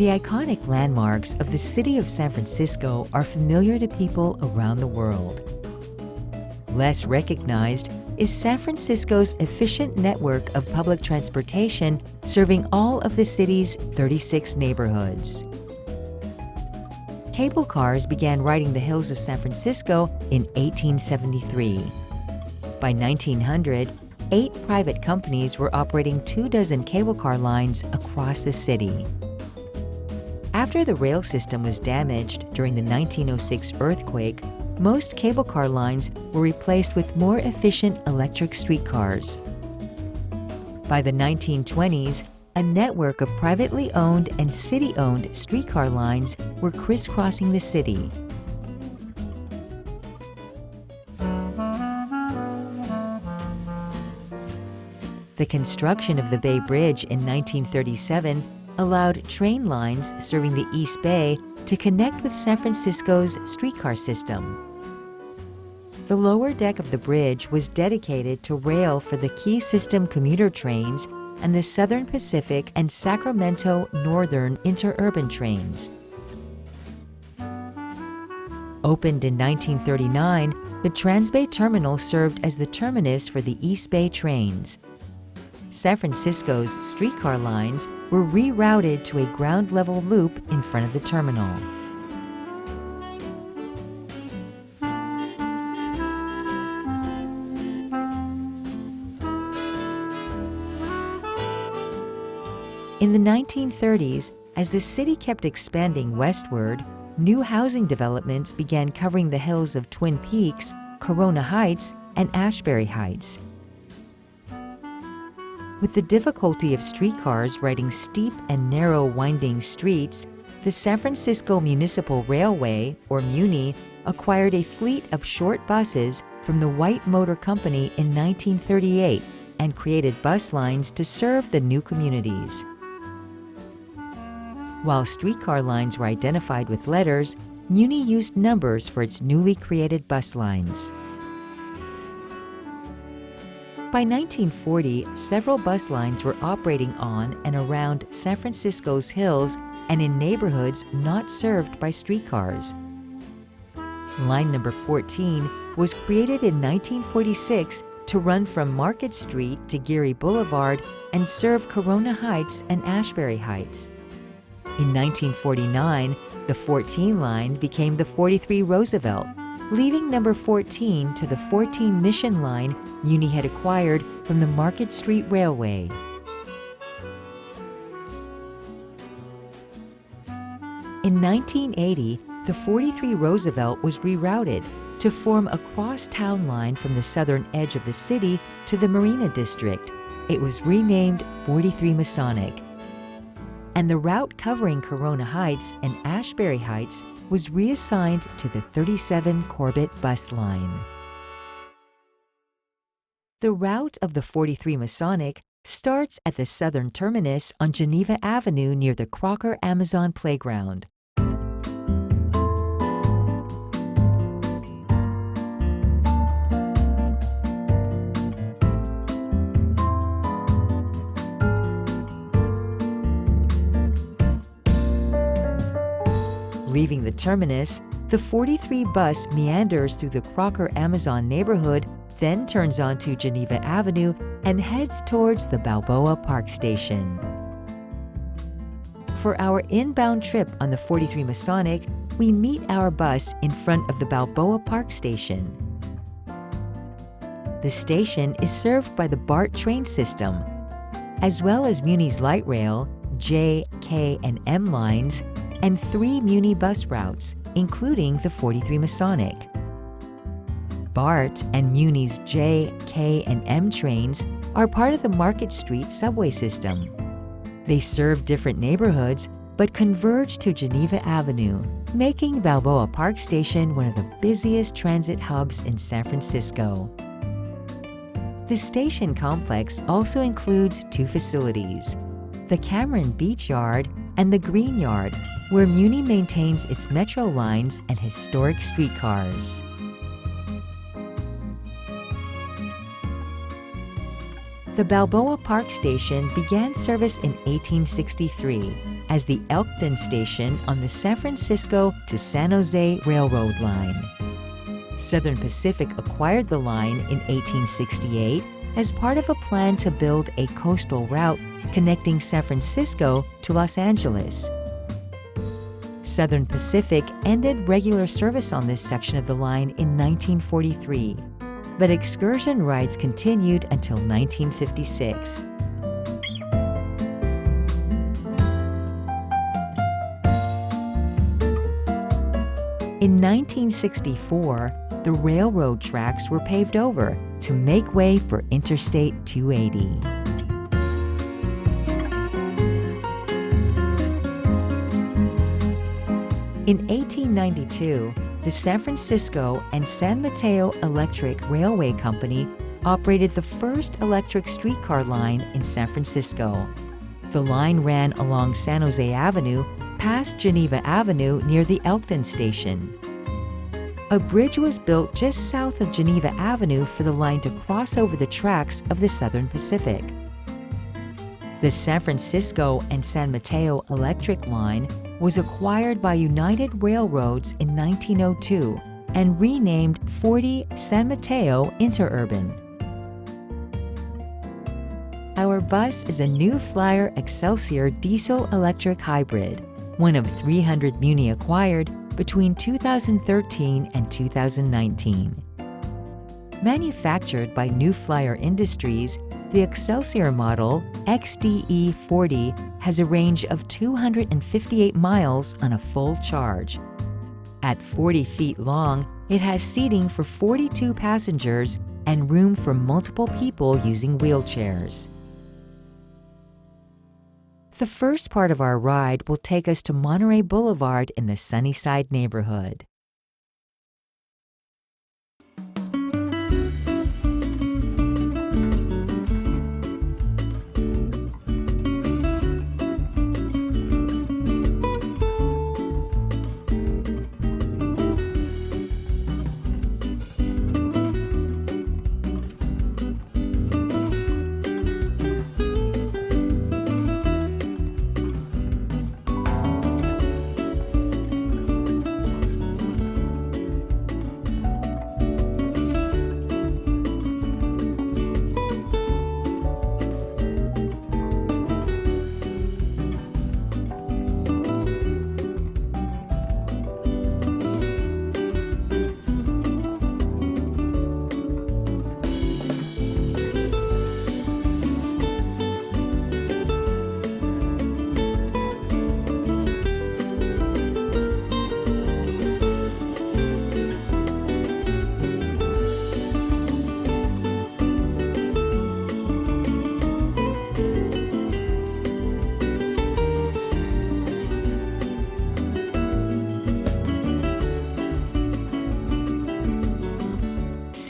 The iconic landmarks of the city of San Francisco are familiar to people around the world. Less recognized is San Francisco's efficient network of public transportation serving all of the city's 36 neighborhoods. Cable cars began riding the hills of San Francisco in 1873. By 1900, 8 private companies were operating 24 cable car lines across the city. After the rail system was damaged during the 1906 earthquake, most cable car lines were replaced with more efficient electric streetcars. By the 1920s, a network of privately owned and city-owned streetcar lines were crisscrossing the city. The construction of the Bay Bridge in 1937 allowed train lines serving the East Bay to connect with San Francisco's streetcar system. The lower deck of the bridge was dedicated to rail for the Key System commuter trains and the Southern Pacific and Sacramento Northern interurban trains. Opened in 1939, the Transbay Terminal served as the terminus for the East Bay trains. San Francisco's streetcar lines were rerouted to a ground-level loop in front of the terminal. In the 1930s, as the city kept expanding westward, new housing developments began covering the hills of Twin Peaks, Corona Heights, and Ashbury Heights. With the difficulty of streetcars riding steep and narrow winding streets, the San Francisco Municipal Railway, or MUNI, acquired a fleet of short buses from the White Motor Company in 1938 and created bus lines to serve the new communities. While streetcar lines were identified with letters, MUNI used numbers for its newly created bus lines. By 1940, several bus lines were operating on and around San Francisco's hills and in neighborhoods not served by streetcars. Line number 14 was created in 1946 to run from Market Street to Geary Boulevard and serve Corona Heights and Ashbury Heights. In 1949, the 14 line became the 43 Roosevelt, leaving number 14 to the 14 Mission line MUNI had acquired from the Market Street Railway. In 1980, the 43 Roosevelt was rerouted to form a crosstown line from the southern edge of the city to the Marina District. It was renamed 43 Masonic. And the route covering Corona Heights and Ashbury Heights was reassigned to the 37 Corbett bus line. The route of the 43 Masonic starts at the southern terminus on Geneva Avenue near the Crocker Amazon Playground. Leaving the terminus, the 43 bus meanders through the Crocker Amazon neighborhood, then turns onto Geneva Avenue and heads towards the Balboa Park station. For our inbound trip on the 43 Masonic, we meet our bus in front of the Balboa Park station. The station is served by the BART train system, as well as MUNI's light rail, J, K, and M lines, and 3 MUNI bus routes, including the 43 Masonic. BART and MUNI's J, K, and M trains are part of the Market Street subway system. They serve different neighborhoods, but converge to Geneva Avenue, making Balboa Park Station one of the busiest transit hubs in San Francisco. The station complex also includes 2 facilities, the Cameron Beach Yard and the Green Yard, where MUNI maintains its metro lines and historic streetcars. The Balboa Park Station began service in 1863 as the Elkton Station on the San Francisco to San Jose Railroad line. Southern Pacific acquired the line in 1868 as part of a plan to build a coastal route connecting San Francisco to Los Angeles. Southern Pacific ended regular service on this section of the line in 1943, but excursion rides continued until 1956. In 1964, the railroad tracks were paved over to make way for Interstate 280. In 1892, the San Francisco and San Mateo Electric Railway Company operated the first electric streetcar line in San Francisco. The line ran along San Jose Avenue, past Geneva Avenue near the Elkton Station. A bridge was built just south of Geneva Avenue for the line to cross over the tracks of the Southern Pacific. The San Francisco and San Mateo Electric Line was acquired by United Railroads in 1902 and renamed 40 San Mateo Interurban. Our bus is a New Flyer Excelsior diesel-electric hybrid, one of 300 Muni acquired between 2013 and 2019. Manufactured by New Flyer Industries, the Excelsior model XDE 40 has a range of 258 miles on a full charge. At 40 feet long, it has seating for 42 passengers and room for multiple people using wheelchairs. The first part of our ride will take us to Monterey Boulevard in the Sunnyside neighborhood.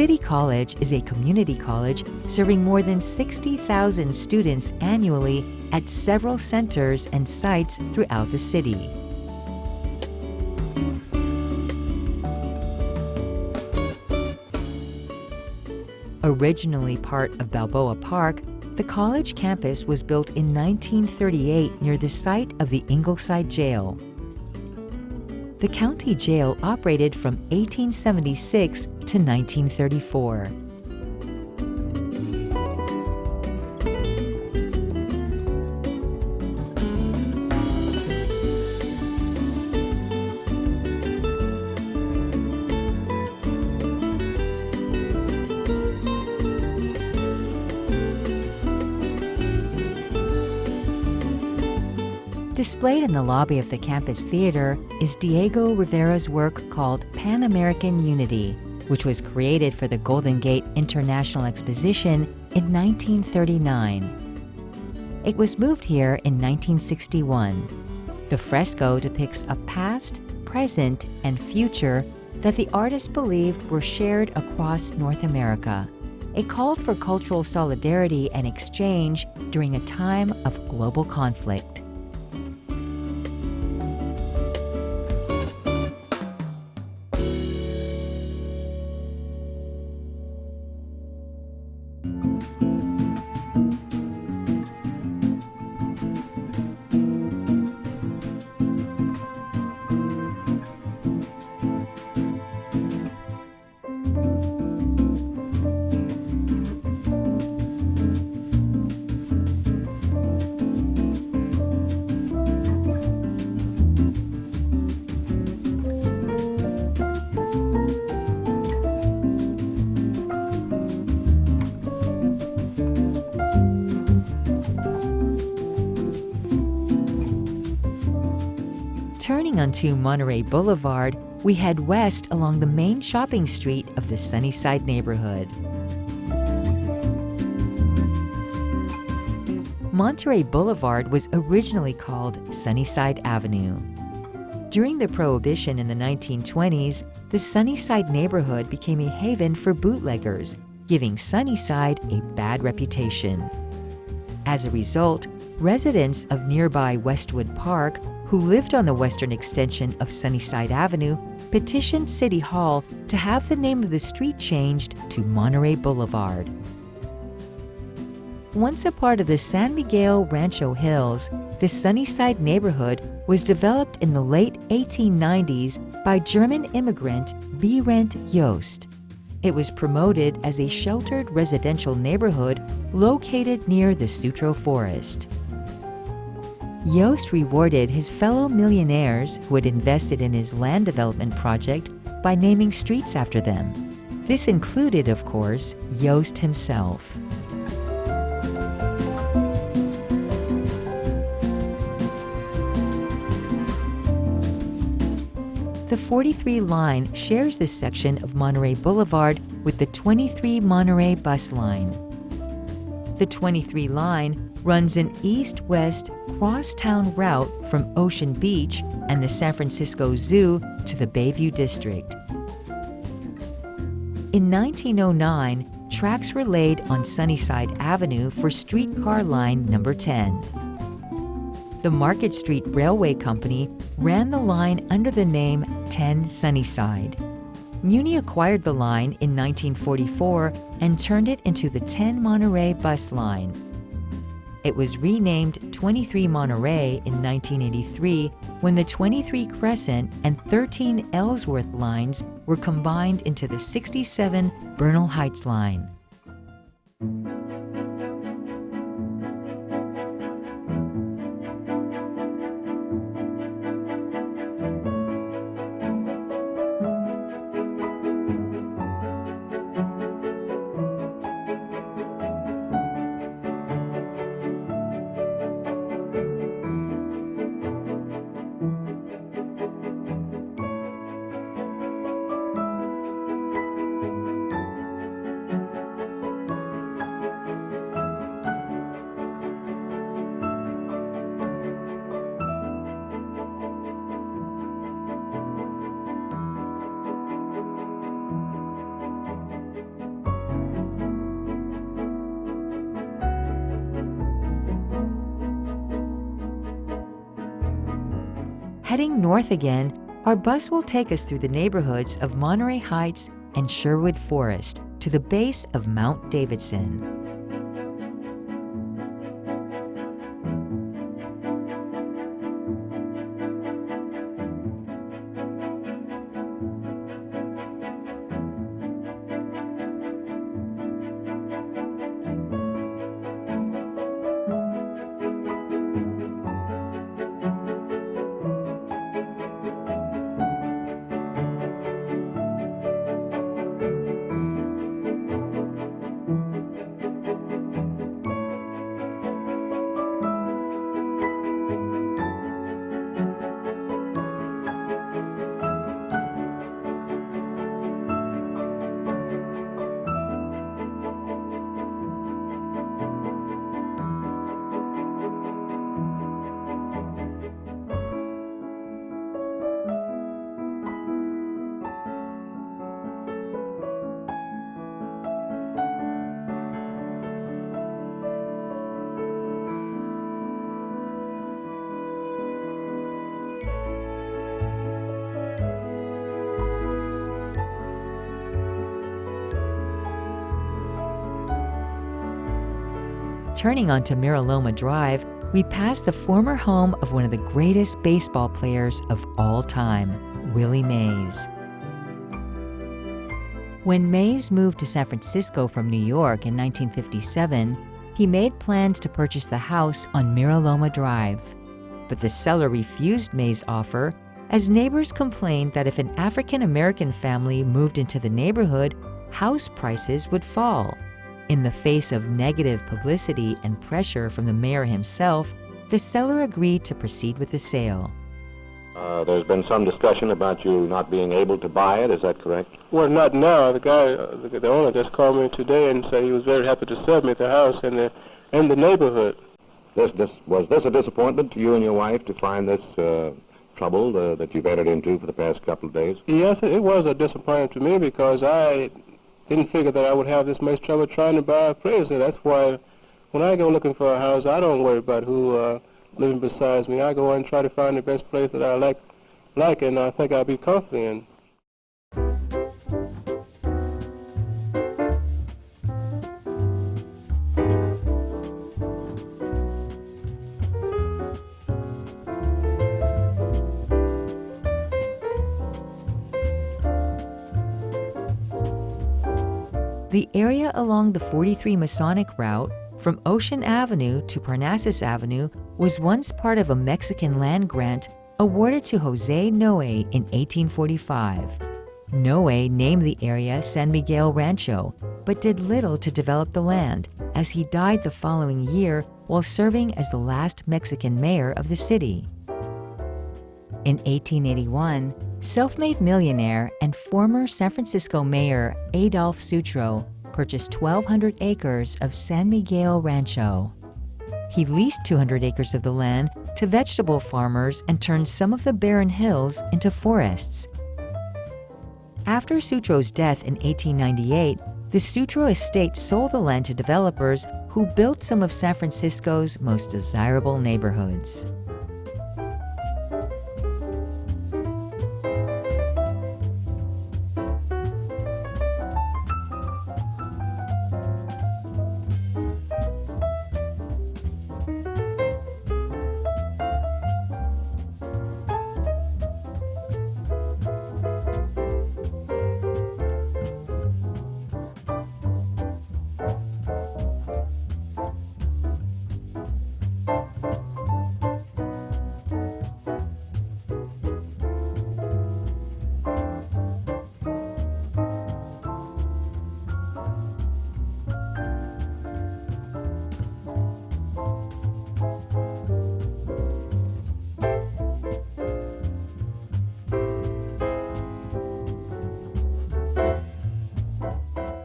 City College is a community college serving more than 60,000 students annually at several centers and sites throughout the city. Originally part of Balboa Park, the college campus was built in 1938 near the site of the Ingleside Jail. The county jail operated from 1876 to 1934. Displayed in the lobby of the campus theater is Diego Rivera's work called Pan American Unity, which was created for the Golden Gate International Exposition in 1939. It was moved here in 1961. The fresco depicts a past, present, and future that the artist believed were shared across North America. It called for cultural solidarity and exchange during a time of global conflict. Turning onto Monterey Boulevard, we head west along the main shopping street of the Sunnyside neighborhood. Monterey Boulevard was originally called Sunnyside Avenue. During the Prohibition in the 1920s, the Sunnyside neighborhood became a haven for bootleggers, giving Sunnyside a bad reputation. As a result, residents of nearby Westwood Park, who lived on the western extension of Sunnyside Avenue, petitioned City Hall to have the name of the street changed to Monterey Boulevard. Once a part of the San Miguel Rancho Hills, the Sunnyside neighborhood was developed in the late 1890s by German immigrant Berend Jost. It was promoted as a sheltered residential neighborhood located near the Sutro Forest. Jost rewarded his fellow millionaires who had invested in his land development project by naming streets after them. This included, of course, Jost himself. The 43 line shares this section of Monterey Boulevard with the 23 Monterey Bus Line. The 23 line runs an east-west crosstown route from Ocean Beach and the San Francisco Zoo to the Bayview District. In 1909, tracks were laid on Sunnyside Avenue for streetcar line number 10. The Market Street Railway Company ran the line under the name 10 Sunnyside. Muni acquired the line in 1944 and turned it into the 10 Monterey Bus Line. It was renamed 23 Monterey in 1983 when the 23 Crescent and 13 Ellsworth lines were combined into the 67 Bernal Heights line. Heading north again, our bus will take us through the neighborhoods of Monterey Heights and Sherwood Forest to the base of Mount Davidson. Turning onto Miraloma Drive, we pass the former home of one of the greatest baseball players of all time, Willie Mays. When Mays moved to San Francisco from New York in 1957, he made plans to purchase the house on Miraloma Drive. But the seller refused Mays' offer, as neighbors complained that if an African-American family moved into the neighborhood, house prices would fall. In the face of negative publicity and pressure from the mayor himself, the seller agreed to proceed with the sale. There's been some discussion about you not being able to buy it. Is that correct? Well, not now. The guy, the owner, just called me today and said he was very happy to sell me the house and the neighborhood. Was this a disappointment to you and your wife to find this trouble that you've entered into for the past couple of days? Yes, it was a disappointment to me because I didn't figure that I would have this much trouble trying to buy a place. And that's why when I go looking for a house, I don't worry about who living beside me. I go and try to find the best place that I like and I think I'll be comfortable in. The area along the 43 Masonic route from Ocean Avenue to Parnassus Avenue was once part of a Mexican land grant awarded to Jose Noe in 1845. Noe named the area San Miguel Rancho, but did little to develop the land, as he died the following year while serving as the last Mexican mayor of the city. In 1881, self-made millionaire and former San Francisco mayor Adolph Sutro purchased 1,200 acres of San Miguel Rancho. He leased 200 acres of the land to vegetable farmers and turned some of the barren hills into forests. After Sutro's death in 1898, the Sutro estate sold the land to developers who built some of San Francisco's most desirable neighborhoods.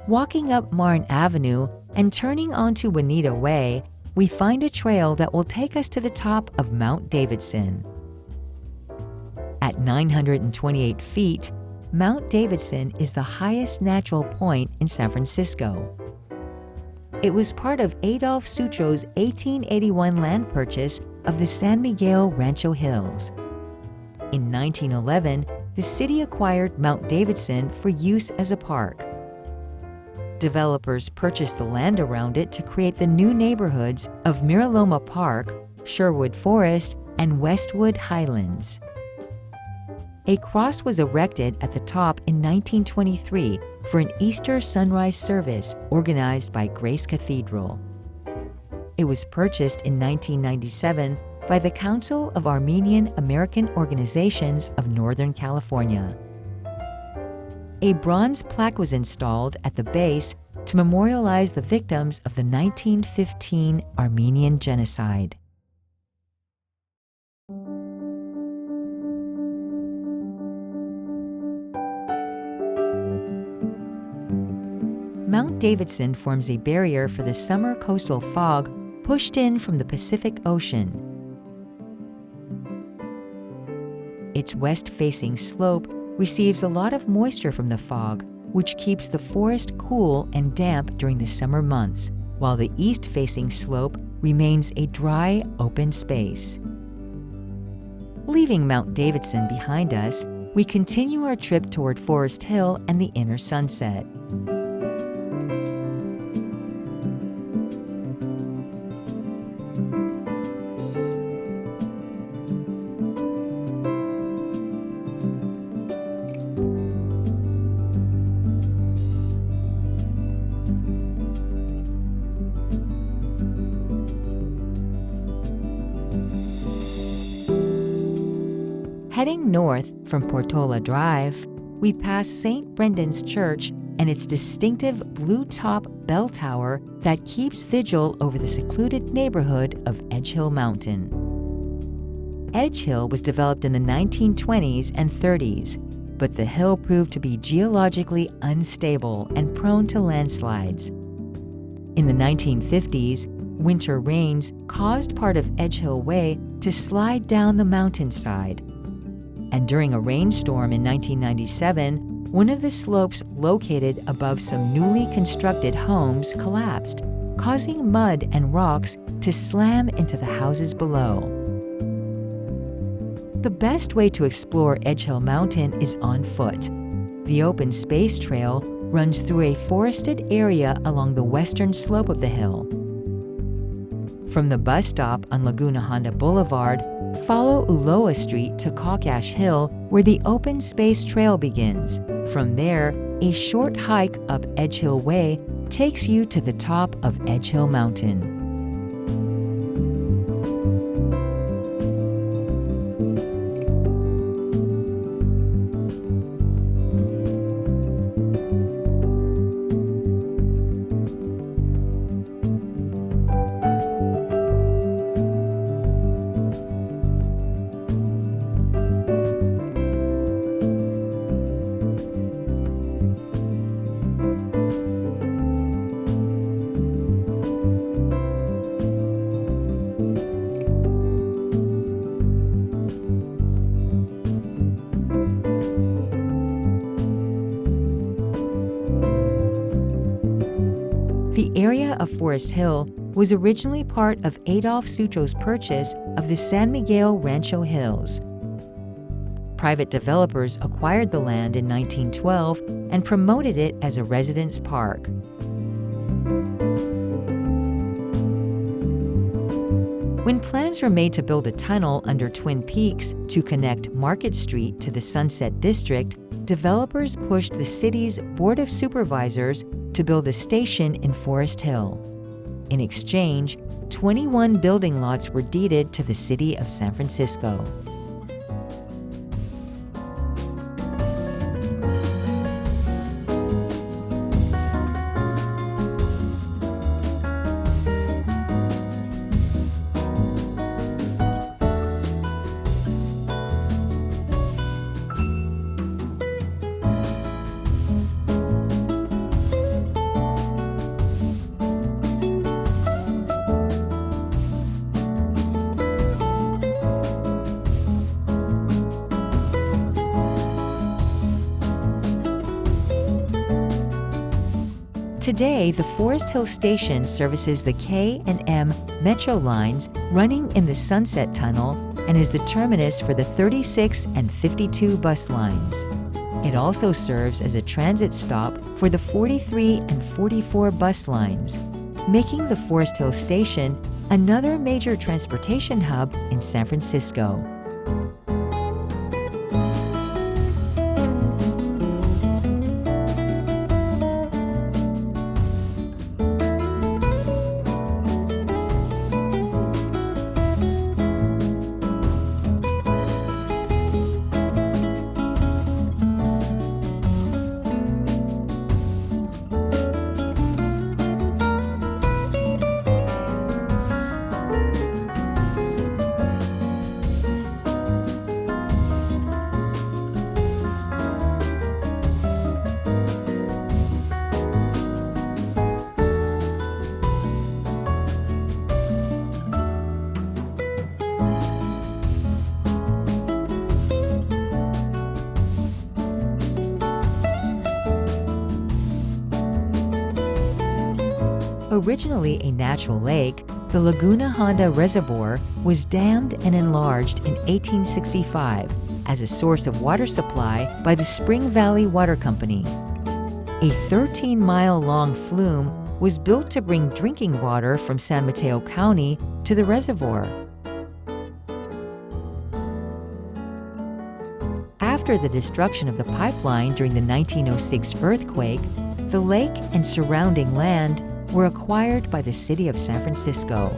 Walking up Marne Avenue and turning onto Juanita Way, we find a trail that will take us to the top of Mount Davidson. At 928 feet, Mount Davidson is the highest natural point in San Francisco. It was part of Adolph Sutro's 1881 land purchase of the San Miguel Rancho Hills. In 1911, the city acquired Mount Davidson for use as a park. Developers purchased the land around it to create the new neighborhoods of Miraloma Park, Sherwood Forest, and Westwood Highlands. A cross was erected at the top in 1923 for an Easter sunrise service organized by Grace Cathedral. It was purchased in 1997 by the Council of Armenian American Organizations of Northern California. A bronze plaque was installed at the base to memorialize the victims of the 1915 Armenian Genocide. Mount Davidson forms a barrier for the summer coastal fog pushed in from the Pacific Ocean. Its west-facing slope receives a lot of moisture from the fog, which keeps the forest cool and damp during the summer months, while the east-facing slope remains a dry, open space. Leaving Mount Davidson behind us, we continue our trip toward Forest Hill and the inner Sunset. Heading north from Portola Drive, we pass St. Brendan's Church and its distinctive blue-top bell tower that keeps vigil over the secluded neighborhood of Edgehill Mountain. Edgehill was developed in the 1920s and 30s, but the hill proved to be geologically unstable and prone to landslides. In the 1950s, winter rains caused part of Edgehill Way to slide down the mountainside. And during a rainstorm in 1997, one of the slopes located above some newly constructed homes collapsed, causing mud and rocks to slam into the houses below. The best way to explore Edgehill Mountain is on foot. The open space trail runs through a forested area along the western slope of the hill. From the bus stop on Laguna Honda Boulevard, follow Ulloa Street to Cawcash Hill, where the open space trail begins. From there, a short hike up Edgehill Way takes you to the top of Edgehill Mountain. The area of Forest Hill was originally part of Adolf Sutro's purchase of the San Miguel Rancho Hills. Private developers acquired the land in 1912 and promoted it as a residence park. When plans were made to build a tunnel under Twin Peaks to connect Market Street to the Sunset District, developers pushed the city's Board of Supervisors to build a station in Forest Hill. In exchange, 21 building lots were deeded to the city of San Francisco. Today, the Forest Hill Station services the K and M Metro lines running in the Sunset Tunnel and is the terminus for the 36 and 52 bus lines. It also serves as a transit stop for the 43 and 44 bus lines, making the Forest Hill Station another major transportation hub in San Francisco. Originally a natural lake, the Laguna Honda Reservoir was dammed and enlarged in 1865 as a source of water supply by the Spring Valley Water Company. A 13-mile-long flume was built to bring drinking water from San Mateo County to the reservoir. After the destruction of the pipeline during the 1906 earthquake, the lake and surrounding land were acquired by the city of San Francisco.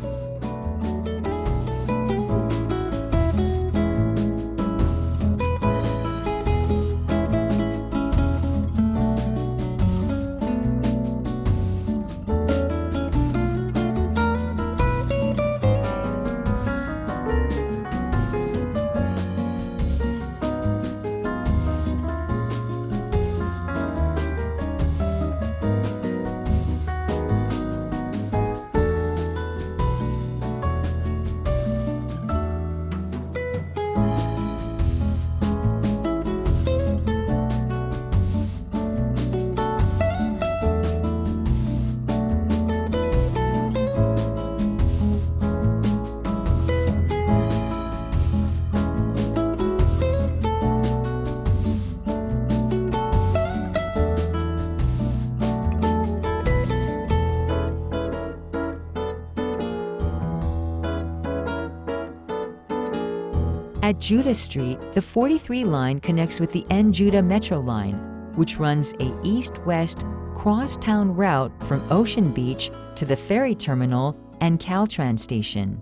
At Judah Street, the 43 line connects with the N-Judah Metro line, which runs a east-west crosstown route from Ocean Beach to the ferry terminal and Caltrans station.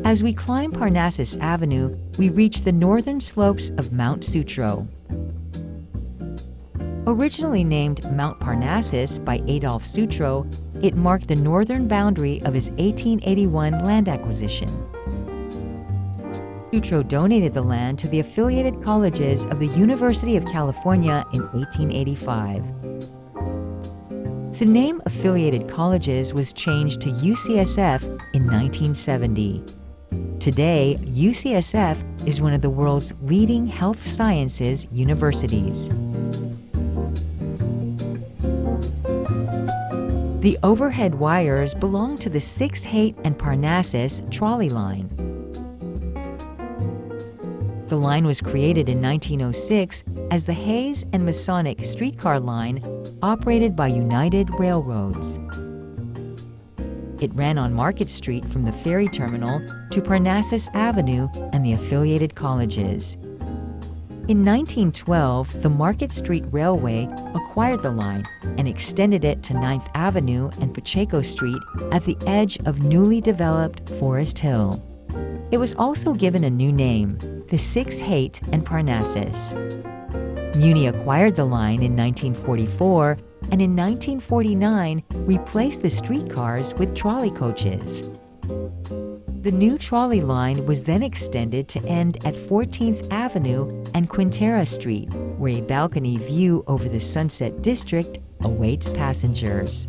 As we climb Parnassus Avenue, we reach the northern slopes of Mount Sutro. Originally named Mount Parnassus by Adolph Sutro, it marked the northern boundary of his 1881 land acquisition. Sutro donated the land to the affiliated colleges of the University of California in 1885. The name Affiliated Colleges was changed to UCSF in 1970. Today, UCSF is one of the world's leading health sciences universities. The overhead wires belong to the 6-8 and Parnassus trolley line. The line was created in 1906 as the Hayes and Masonic streetcar line operated by United Railroads. It ran on Market Street from the ferry terminal to Parnassus Avenue and the affiliated colleges. In 1912, the Market Street Railway acquired the line and extended it to 9th Avenue and Pacheco Street at the edge of newly developed Forest Hill. It was also given a new name, the 6-8 and Parnassus. Muni acquired the line in 1944 and in 1949 replaced the streetcars with trolley coaches. The new trolley line was then extended to end at 14th Avenue and Quintero Street, where a balcony view over the Sunset District awaits passengers.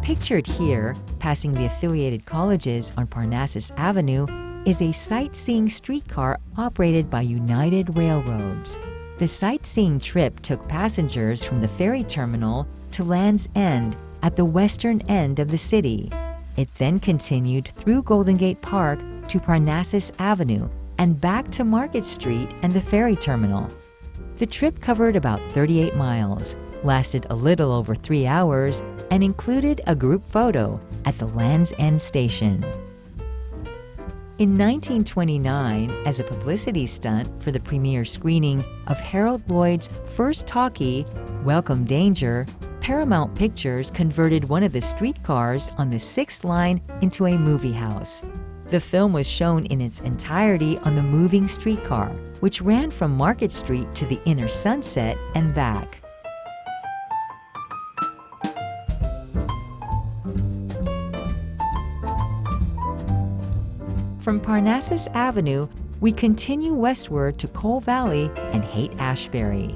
Pictured here, passing the affiliated colleges on Parnassus Avenue, is a sightseeing streetcar operated by United Railroads. The sightseeing trip took passengers from the ferry terminal to Land's End at the western end of the city. It then continued through Golden Gate Park to Parnassus Avenue and back to Market Street and the ferry terminal. The trip covered about 38 miles, lasted a little over 3 hours, and included a group photo at the Land's End station. In 1929, as a publicity stunt for the premiere screening of Harold Lloyd's first talkie, Welcome Danger, Paramount Pictures converted one of the streetcars on the 6th line into a movie house. The film was shown in its entirety on the moving streetcar, which ran from Market Street to the inner Sunset and back. From Parnassus Avenue, we continue westward to Coal Valley and Haight-Ashbury.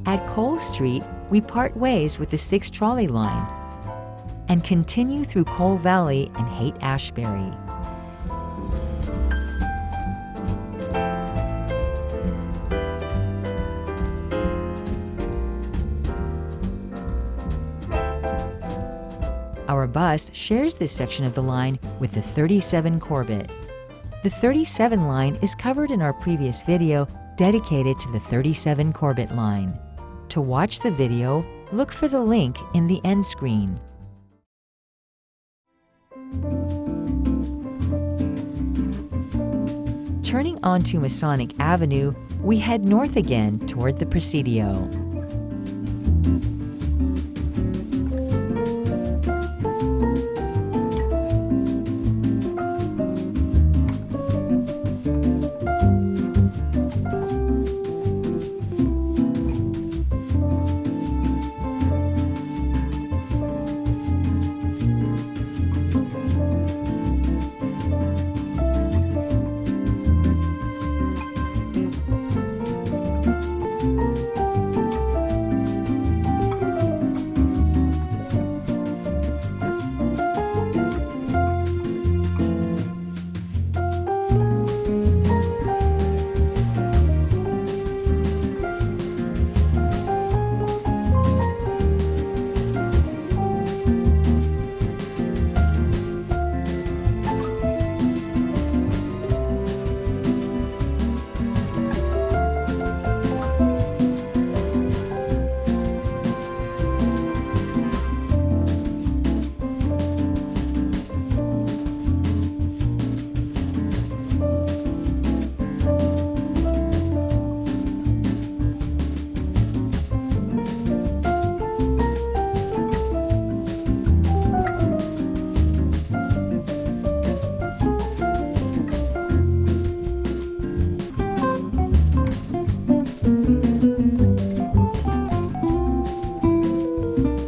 At Cole Street, we part ways with the 6 trolley line and continue through Coal Valley and Haight-Ashbury. Our bus shares this section of the line with the 37 Corbett. The 37 line is covered in our previous video dedicated to the 37 Corbett line. To watch the video, look for the link in the end screen. Turning onto Masonic Avenue, we head north again toward the Presidio.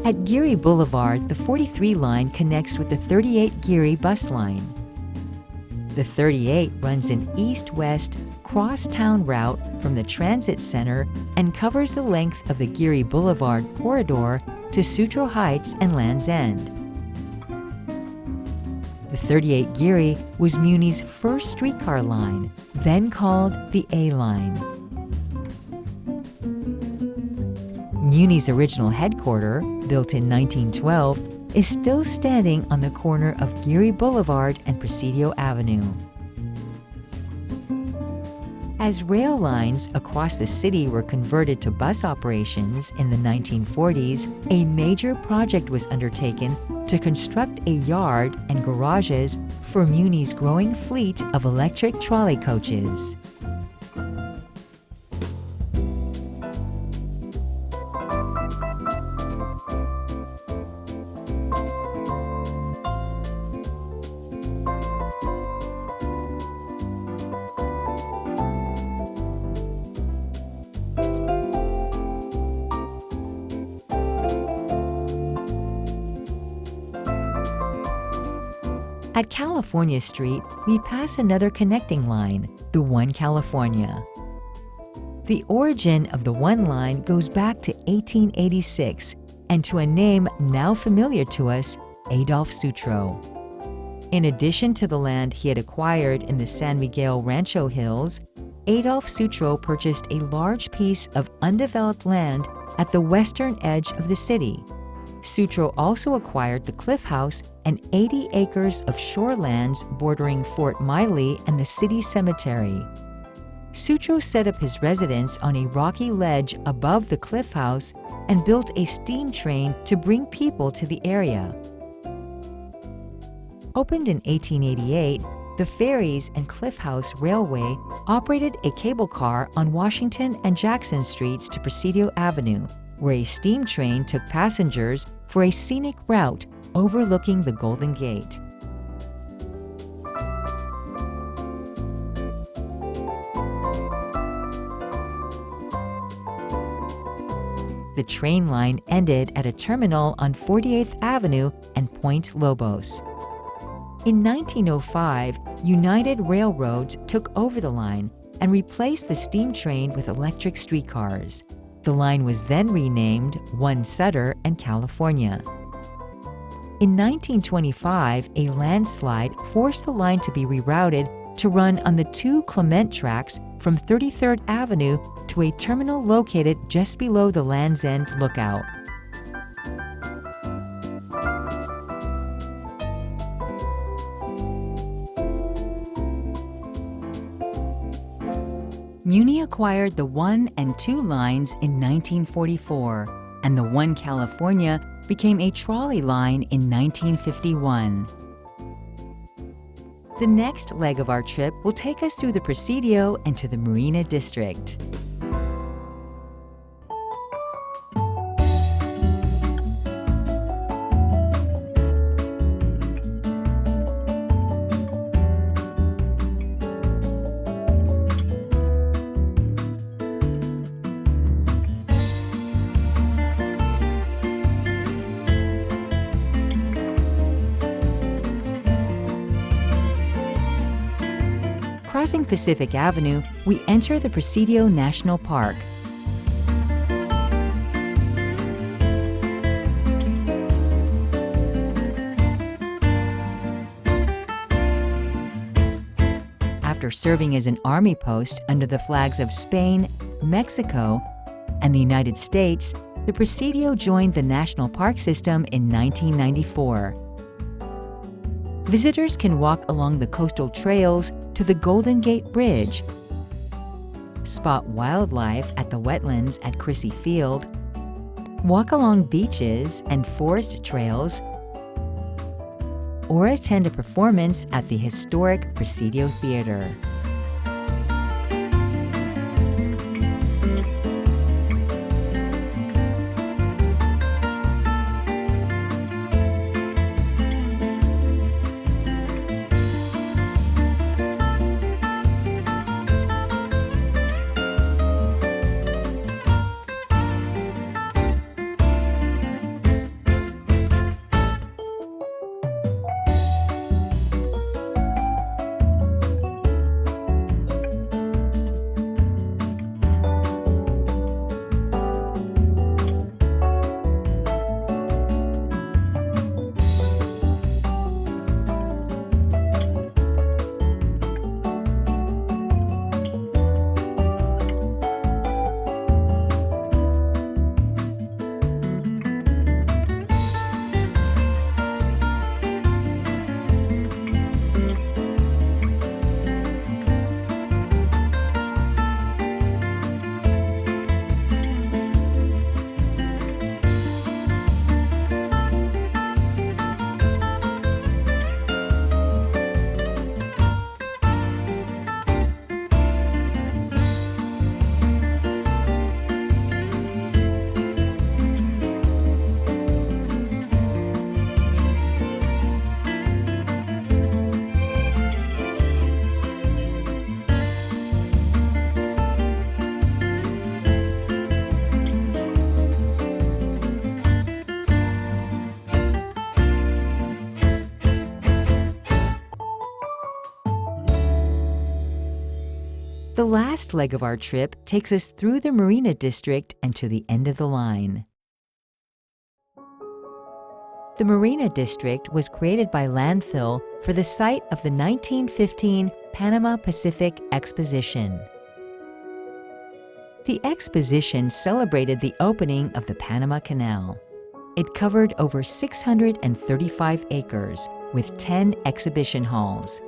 At Geary Boulevard, the 43 line connects with the 38 Geary Bus Line. The 38 runs an east-west crosstown route from the transit center and covers the length of the Geary Boulevard corridor to Sutro Heights and Land's End. The 38 Geary was Muni's first streetcar line, then called the A Line. Muni's original headquarters, built in 1912, is still standing on the corner of Geary Boulevard and Presidio Avenue. As rail lines across the city were converted to bus operations in the 1940s, a major project was undertaken to construct a yard and garages for Muni's growing fleet of electric trolley coaches. At California Street, we pass another connecting line, the One California. The origin of the One line goes back to 1886 and to a name now familiar to us, Adolf Sutro. In addition to the land he had acquired in the San Miguel Rancho Hills, Adolf Sutro purchased a large piece of undeveloped land at the western edge of the city. Sutro also acquired the Cliff House and 80 acres of shorelands bordering Fort Miley and the city cemetery. Sutro set up his residence on a rocky ledge above the Cliff House and built a steam train to bring people to the area. Opened in 1888, the Ferries and Cliff House Railway operated a cable car on Washington and Jackson Streets to Presidio Avenue, where a steam train took passengers for a scenic route overlooking the Golden Gate. The train line ended at a terminal on 48th Avenue and Point Lobos. In 1905, United Railroads took over the line and replaced the steam train with electric streetcars. The line was then renamed One Sutter and California. In 1925, a landslide forced the line to be rerouted to run on the two Clement tracks from 33rd Avenue to a terminal located just below the Land's End lookout. Muni acquired the 1 and 2 lines in 1944, and the 1 California became a trolley line in 1951. The next leg of our trip will take us through the Presidio and to the Marina District. Crossing Pacific Avenue, we enter the Presidio National Park. After serving as an army post under the flags of Spain, Mexico, and the United States, the Presidio joined the National Park System in 1994. Visitors can walk along the coastal trails to the Golden Gate Bridge, spot wildlife at the wetlands at Crissy Field, walk along beaches and forest trails, or attend a performance at the historic Presidio Theater. The last leg of our trip takes us through the Marina District and to the end of the line. The Marina District was created by landfill for the site of the 1915 Panama Pacific Exposition. The exposition celebrated the opening of the Panama Canal. It covered over 635 acres with 10 exhibition halls.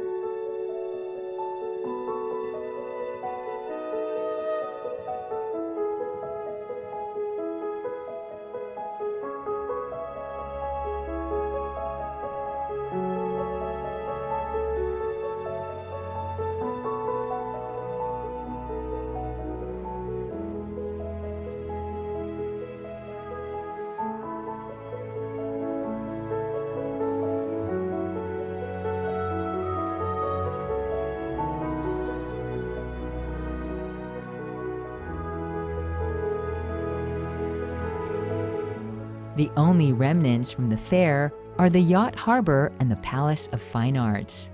The only remnants from the fair are the Yacht Harbor and the Palace of Fine Arts.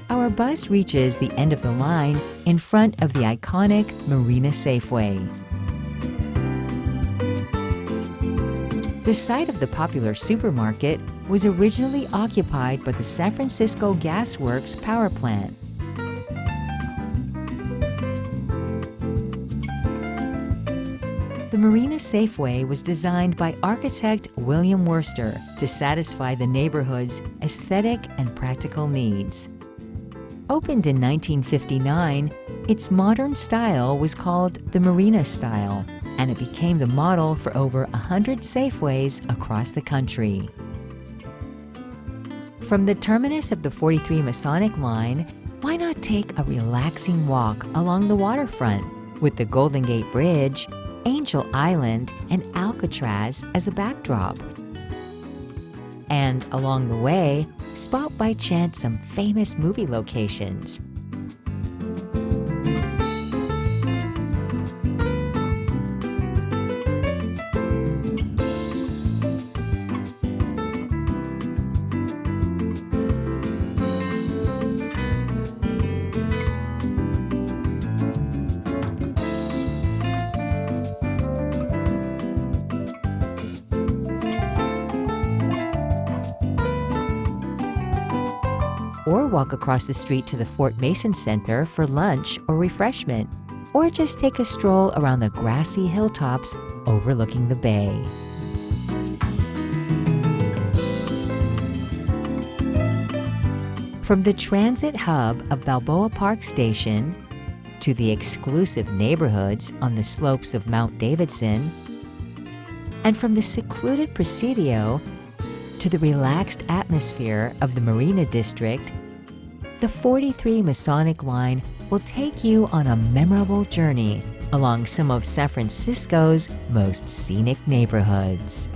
Our bus reaches the end of the line in front of the iconic Marina Safeway. The site of the popular supermarket was originally occupied by the San Francisco Gas Works power plant. The Marina Safeway was designed by architect William Worcester to satisfy the neighborhood's aesthetic and practical needs. Opened in 1959, its modern style was called the Marina style, and it became the model for over 100 Safeways across the country. From the terminus of the 43 Masonic Line, why not take a relaxing walk along the waterfront with the Golden Gate Bridge, Angel Island, and Alcatraz as a backdrop? And along the way, spot by chance some famous movie locations. Or walk across the street to the Fort Mason Center for lunch or refreshment, or just take a stroll around the grassy hilltops overlooking the bay. From the transit hub of Balboa Park Station to the exclusive neighborhoods on the slopes of Mount Davidson, and from the secluded Presidio to the relaxed atmosphere of the Marina District, the 43 Masonic Line will take you on a memorable journey along some of San Francisco's most scenic neighborhoods.